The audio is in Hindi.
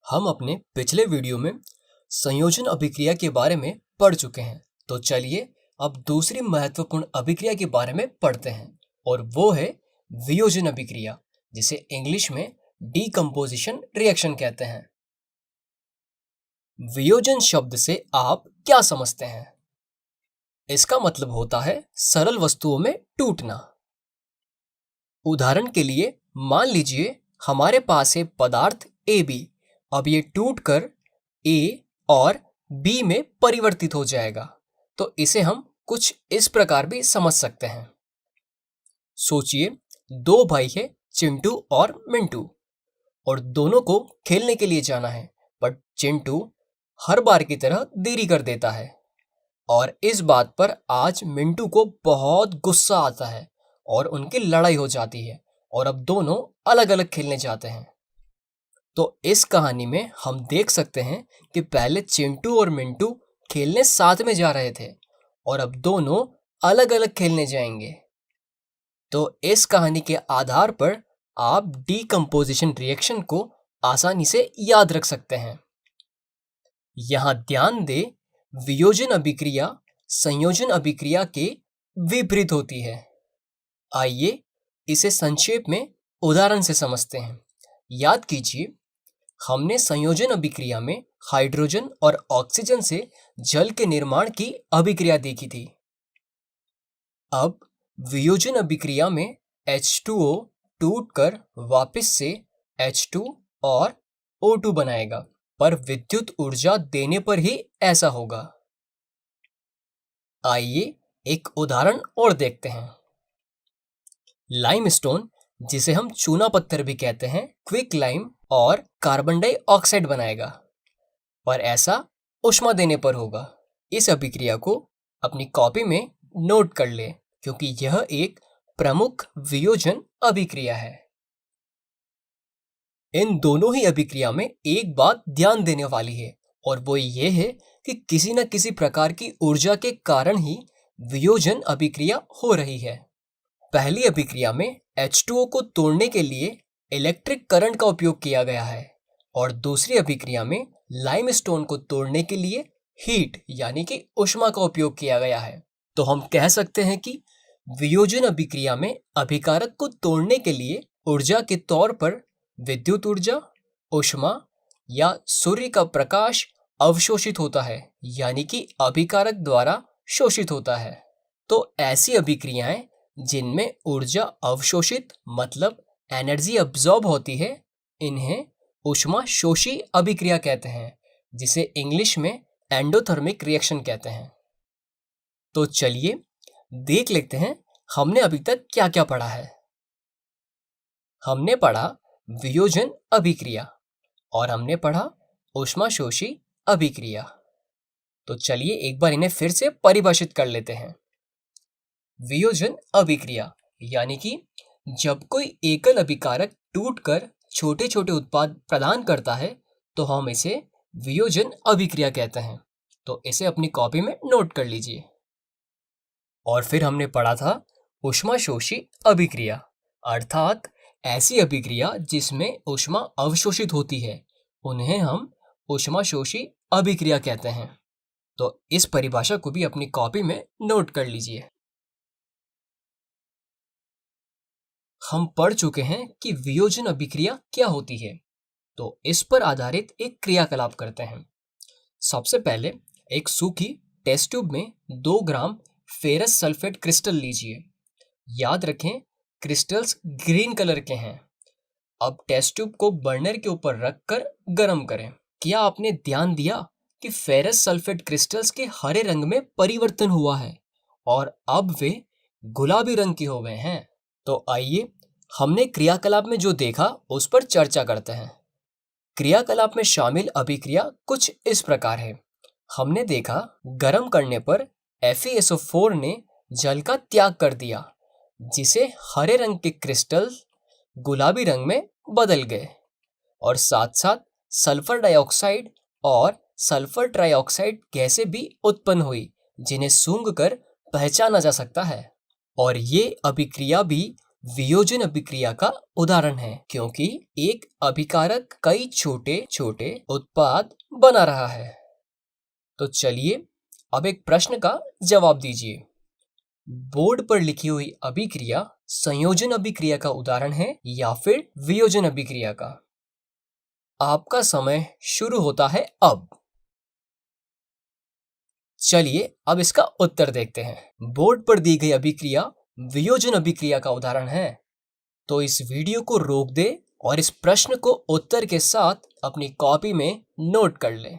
हम अपने पिछले वीडियो में संयोजन अभिक्रिया के बारे में पढ़ चुके हैं। तो चलिए अब दूसरी महत्वपूर्ण अभिक्रिया के बारे में पढ़ते हैं और वो है वियोजन अभिक्रिया, जिसे इंग्लिश में डीकंपोजिशन रिएक्शन कहते हैं। वियोजन शब्द से आप क्या समझते हैं? इसका मतलब होता है सरल वस्तुओं में टूटना। उदाहरण के लिए मान लीजिए हमारे पास है पदार्थ AB। अब ये टूटकर A और B में परिवर्तित हो जाएगा। तो इसे हम कुछ इस प्रकार भी समझ सकते हैं। सोचिए दो भाई है, चिंटू और मिंटू, और दोनों को खेलने के लिए जाना है, पर चिंटू हर बार की तरह देरी कर देता है और इस बात पर आज मिंटू को बहुत गुस्सा आता है और उनकी लड़ाई हो जाती है और अब दोनों अलग अलग खेलने जाते हैं। तो इस कहानी में हम देख सकते हैं कि पहले चिंटू और मिंटू खेलने साथ में जा रहे थे और अब दोनों अलग अलग खेलने जाएंगे। तो इस कहानी के आधार पर आप डीकंपोजिशन रिएक्शन को आसानी से याद रख सकते हैं। यहाँ ध्यान दें, वियोजन अभिक्रिया संयोजन अभिक्रिया के विपरीत होती है। आइए इसे संक्षेप में उदाहरण से समझते हैं। याद कीजिए, हमने संयोजन अभिक्रिया में हाइड्रोजन और ऑक्सीजन से जल के निर्माण की अभिक्रिया देखी थी। अब वियोजन अभिक्रिया में H2O टूटकर वापस से H2 और O2 बनाएगा, पर विद्युत ऊर्जा देने पर ही ऐसा होगा। आइए एक उदाहरण और देखते हैं। लाइमस्टोन, जिसे हम चूना पत्थर भी कहते हैं, क्विक लाइम और कार्बन डाइऑक्साइड बनाएगा, पर ऐसा ऊष्मा देने पर होगा। इस अभिक्रिया को अपनी कॉपी में नोट कर ले, क्योंकि यह एक प्रमुख वियोजन अभिक्रिया है। इन दोनों ही अभिक्रिया में एक बात ध्यान देने वाली है, और वो ये है कि किसी न किसी प्रकार की ऊर्जा के कारण ही वियोजन अभिक्रिया हो रही है। पहली अभिक्रिया में H2O को तोड़ने के लिए इलेक्ट्रिक करंट का उपयोग किया गया है और दूसरी अभिक्रिया में लाइमस्टोन को तोड़ने के लिए हीट यानी कि ऊष्मा का उपयोग किया गया है। तो हम कह सकते हैं कि वियोजन अभिक्रिया में अभिकारक को तोड़ने के लिए ऊर्जा के तौर पर विद्युत ऊर्जा, ऊष्मा या सूर्य का प्रकाश अवशोषित होता है, यानी कि अभिकारक द्वारा शोषित होता है। तो ऐसी अभिक्रियाएं जिनमें ऊर्जा अवशोषित मतलब एनर्जी अब्जॉर्ब होती है, इन्हें ऊष्मा शोषी अभिक्रिया कहते हैं, जिसे इंग्लिश में एंडोथर्मिक रिएक्शन कहते हैं। तो चलिए देख लेते हैं हमने अभी तक क्या क्या पढ़ा है। हमने पढ़ा वियोजन अभिक्रिया और हमने पढ़ा ऊष्मा शोषी अभिक्रिया। तो चलिए एक बार इन्हें फिर से परिभाषित कर लेते हैं। वियोजन अभिक्रिया यानी कि जब कोई एकल अभिकारक टूटकर छोटे छोटे उत्पाद प्रदान करता है तो हम इसे वियोजन अभिक्रिया कहते हैं। तो इसे अपनी कॉपी में नोट कर लीजिए। और फिर हमने पढ़ा था ऊष्माशोषी अभिक्रिया, अर्थात ऐसी अभिक्रिया जिसमें ऊष्मा अवशोषित होती है, उन्हें हम ऊष्माशोषी अभिक्रिया कहते हैं। तो इस परिभाषा को भी अपनी कॉपी में नोट कर लीजिए। हम पढ़ चुके हैं कि वियोजन अभिक्रिया क्या होती है, तो इस पर आधारित एक क्रियाकलाप करते हैं। सबसे पहले एक सूखी टेस्ट ट्यूब में 2 ग्राम फेरस सल्फेट क्रिस्टल लीजिए। याद रखें क्रिस्टल्स ग्रीन कलर के हैं। अब टेस्ट ट्यूब को बर्नर के ऊपर रखकर गर्म करें। क्या आपने ध्यान दिया कि फेरस सल्फेट क्रिस्टल्स के हरे रंग में परिवर्तन हुआ है और अब वे गुलाबी रंग के हो गए हैं? तो आइए हमने क्रियाकलाप में जो देखा उस पर चर्चा करते हैं। क्रियाकलाप में शामिल अभिक्रिया कुछ इस प्रकार है। हमने देखा गर्म करने पर FeSO4 ने जल का त्याग कर दिया, जिसे हरे रंग के क्रिस्टल गुलाबी रंग में बदल गए और साथ साथ सल्फर डाइऑक्साइड और सल्फर ट्राइऑक्साइड गैसें भी उत्पन्न हुई, जिन्हें सूंघकर पहचाना जा सकता है। और ये अभिक्रिया भी वियोजन अभिक्रिया का उदाहरण है, क्योंकि एक अभिकारक कई छोटे छोटे उत्पाद बना रहा है। तो चलिए अब एक प्रश्न का जवाब दीजिए। बोर्ड पर लिखी हुई अभिक्रिया संयोजन अभिक्रिया का उदाहरण है या फिर वियोजन अभिक्रिया का? आपका समय शुरू होता है अब। चलिए अब इसका उत्तर देखते हैं। बोर्ड पर दी गई अभिक्रिया वियोजन अभिक्रिया का उदाहरण है। तो इस वीडियो को रोक दे और इस प्रश्न को उत्तर के साथ अपनी कॉपी में नोट कर लें।